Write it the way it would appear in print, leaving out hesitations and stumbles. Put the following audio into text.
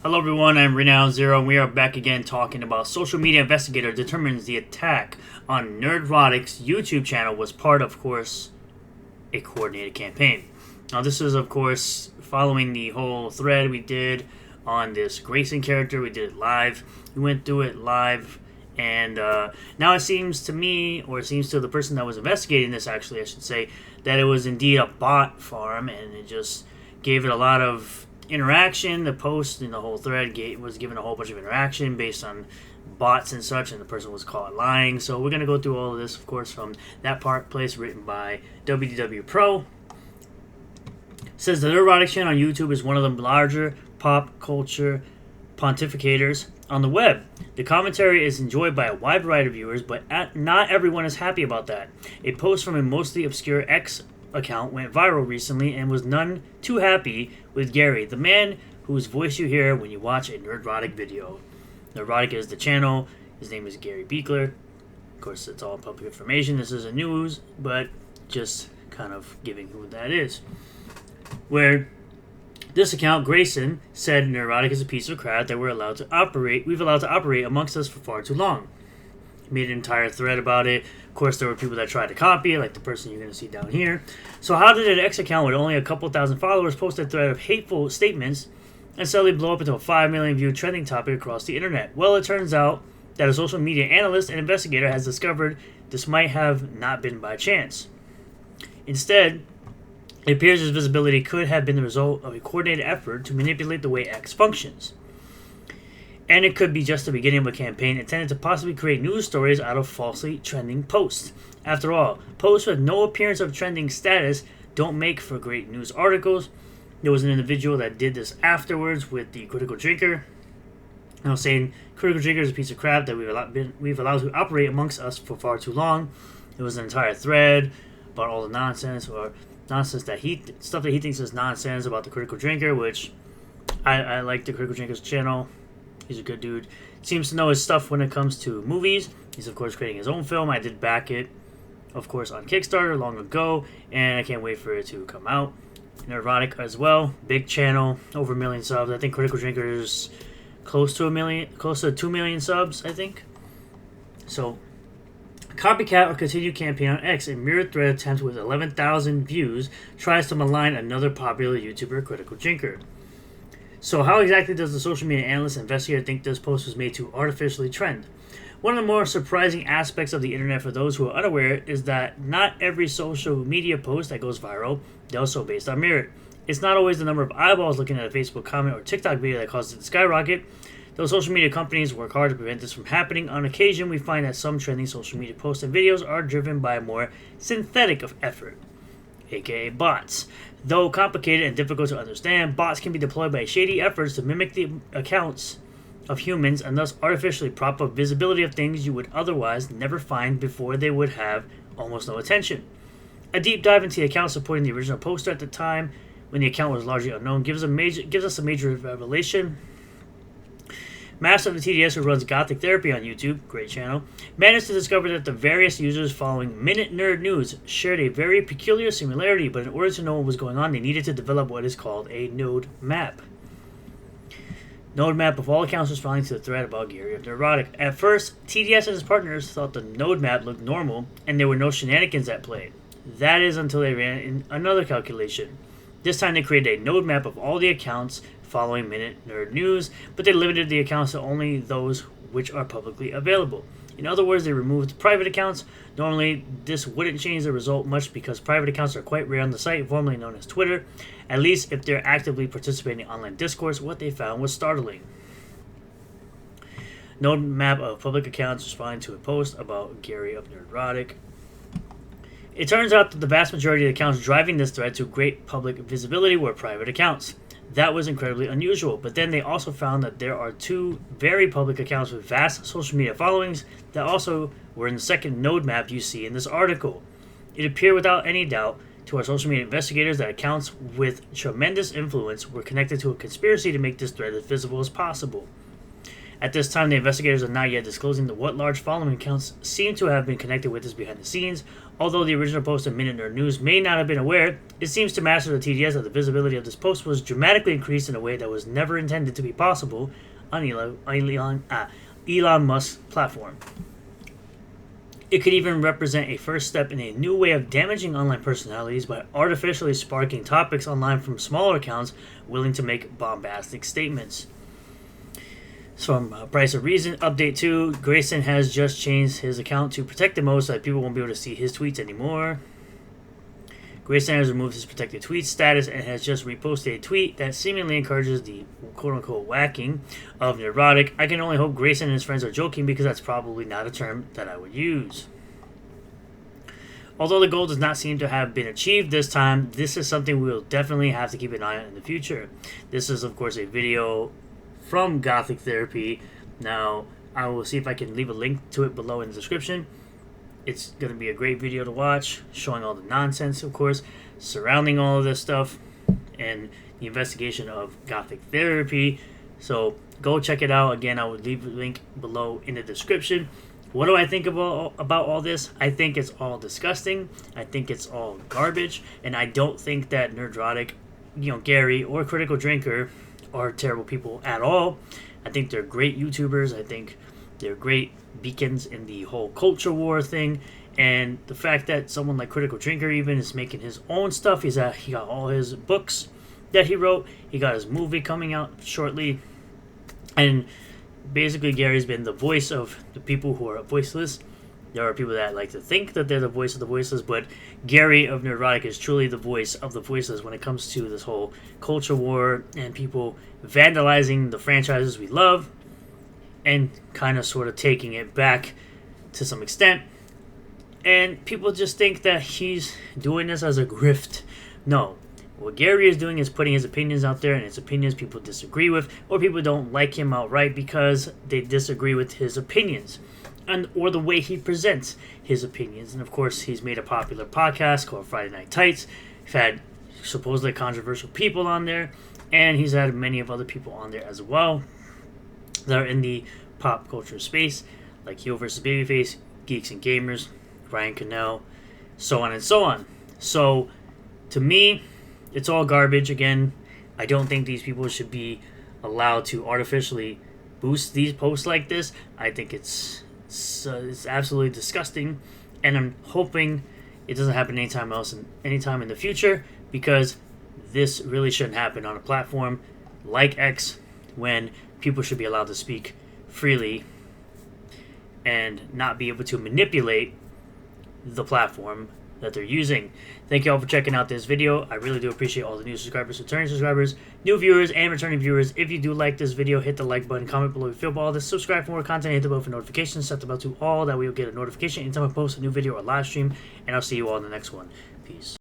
Hello everyone, I'm Renown Zero, and we are back again talking about social media investigator determines the attack on Nerdrotic's YouTube channel was part of course, a coordinated campaign. Now this is, of course, following the whole thread we did on this Grayson character. We did it live. We went through it live, and now it seems to me, or it seems to the person that was investigating this, actually, I should say, that it was indeed a bot farm, and it just gave it a lot of interaction. The post in the whole thread was given a whole bunch of interaction based on bots and such, and the person was caught lying. So we're going to go through all of this, of course, from that place written by WDW Pro. It says the Nerdrotic channel on YouTube is one of the larger pop culture pontificators on the web. The commentary is enjoyed by a wide variety of viewers, but not everyone is happy about that. A post from a mostly obscure X account went viral recently and was none too happy with Gary, the man whose voice you hear when you watch a Nerdrotic video. Nerdrotic is the channel. His name is Gary Beekler. Of course, it's all public information. This isn't news, but just kind of giving who that is. Where this account, Grayson, said Nerdrotic is a piece of crap that we've allowed to operate amongst us for far too long. He made an entire thread about it. Of course, there were people that tried to copy it, like the person you're going to see down here. So how did an X account with only a couple thousand followers post a thread of hateful statements and suddenly blow up into a 5 million view trending topic across the internet? Well, it turns out that a social media analyst and investigator has discovered this might have not been by chance. Instead, it appears his visibility could have been the result of a coordinated effort to manipulate the way X functions. And it could be just the beginning of a campaign intended to possibly create news stories out of falsely trending posts. After all, posts with no appearance of trending status don't make for great news articles. There was an individual that did this afterwards with the Critical Drinker. I was saying Critical Drinker is a piece of crap that we've allowed to operate amongst us for far too long. It was an entire thread about all the nonsense that he thinks is nonsense about the Critical Drinker, which I like the Critical Drinker's channel. He's a good dude. Seems to know his stuff when it comes to movies. He's, of course, creating his own film. I did back it, of course, on Kickstarter long ago, and I can't wait for it to come out. Nerdrotic as well. Big channel, over 1 million subs. I think Critical Drinker is close to 2 million subs, I think. So, copycat or continued campaign on X, a mirrored thread attempt with 11,000 views, tries to malign another popular YouTuber, Critical Drinker. So how exactly does the social media analyst and investigator think this post was made to artificially trend? One of the more surprising aspects of the internet for those who are unaware is that not every social media post that goes viral does so based on merit. It's not always the number of eyeballs looking at a Facebook comment or TikTok video that causes it to skyrocket. Though social media companies work hard to prevent this from happening, on occasion we find that some trending social media posts and videos are driven by a more synthetic of effort, aka bots. Though complicated and difficult to understand, bots can be deployed by shady efforts to mimic the accounts of humans and thus artificially prop up visibility of things you would otherwise never find before they would have almost no attention. A deep dive into the account supporting the original poster at the time, when the account was largely unknown, gives us a major revelation. MasteroftheTDS, who runs Gothic Therapy on YouTube, great channel, managed to discover that the various users following Minute Nerd News shared a very peculiar similarity, but in order to know what was going on, they needed to develop what is called a node map. Node map of all accounts responding to the thread about Gary of Nerdrotic. At first, TDS and his partners thought the node map looked normal, and there were no shenanigans at play. That is until they ran in another calculation. This time they created a node map of all the accounts following Minute Nerd News, but they limited the accounts to only those which are publicly available. In other words, they removed private accounts. Normally, this wouldn't change the result much because private accounts are quite rare on the site, formerly known as Twitter, at least if they're actively participating in online discourse. What they found was startling. Node map of public accounts responding to a post about Gary of Nerdrotic. It turns out that the vast majority of the accounts driving this thread to great public visibility were private accounts. That was incredibly unusual, but then they also found that there are 2 very public accounts with vast social media followings that also were in the second node map you see in this article. It appeared without any doubt to our social media investigators that accounts with tremendous influence were connected to a conspiracy to make this thread as visible as possible. At this time, the investigators are not yet disclosing what large following accounts seem to have been connected with this behind the scenes. Although the original post in Minute Nerd News may not have been aware, it seems to Master of the TDS that the visibility of this post was dramatically increased in a way that was never intended to be possible on Elon Musk's platform. It could even represent a first step in a new way of damaging online personalities by artificially sparking topics online from smaller accounts willing to make bombastic statements. From Price of Reason, Update 2, Grayson has just changed his account to protected mode so that people won't be able to see his tweets anymore. Grayson has removed his protected tweet status and has just reposted a tweet that seemingly encourages the quote-unquote whacking of Nerdrotic. I can only hope Grayson and his friends are joking because that's probably not a term that I would use. Although the goal does not seem to have been achieved this time, this is something we will definitely have to keep an eye on in the future. This is, of course, a video from Gothic Therapy. Now, I will see if I can leave a link to it below in the description. It's going to be a great video to watch, showing all the nonsense, of course, surrounding all of this stuff, and the investigation of Gothic Therapy. So, go check it out. Again, I will leave a link below in the description. What do I think about all this? I think it's all disgusting. I think it's all garbage. And I don't think that Nerdrotic, Gary, or Critical Drinker are terrible people at all. I think they're great YouTubers. I think they're great beacons in the whole culture war thing. And the fact that someone like Critical Drinker even is making his own stuff. He got all his books that he wrote. He got his movie coming out shortly. And basically Gary's been the voice of the people who are voiceless. There are people that like to think that they're the voice of the voiceless, but Gary of Nerdrotic is truly the voice of the voiceless when it comes to this whole culture war and people vandalizing the franchises we love and kind of sort of taking it back to some extent. And people just think that he's doing this as a grift. No. What Gary is doing is putting his opinions out there, and his opinions people disagree with, or people don't like him outright because they disagree with his opinions, or the way he presents his opinions. And of course, he's made a popular podcast called Friday Night Tights. He's had supposedly controversial people on there, and he's had many of other people on there as well that are in the pop culture space, like Heel vs. Babyface, Geeks and Gamers, Ryan Cannell, so on and so on. So, to me, it's all garbage. Again, I don't think these people should be allowed to artificially boost these posts like this. I think it's absolutely disgusting, and I'm hoping it doesn't happen anytime in the future, because this really shouldn't happen on a platform like X, when people should be allowed to speak freely and not be able to manipulate the platform that they're using. Thank you all for checking out this video. I really do appreciate all the new subscribers, returning subscribers, new viewers, and returning viewers. If you do like this video, hit the like button, comment below if you feel about all this, subscribe for more content, hit the bell for notifications, set the bell to all, that way you'll get a notification anytime I post a new video or live stream, and I'll see you all in the next one. Peace.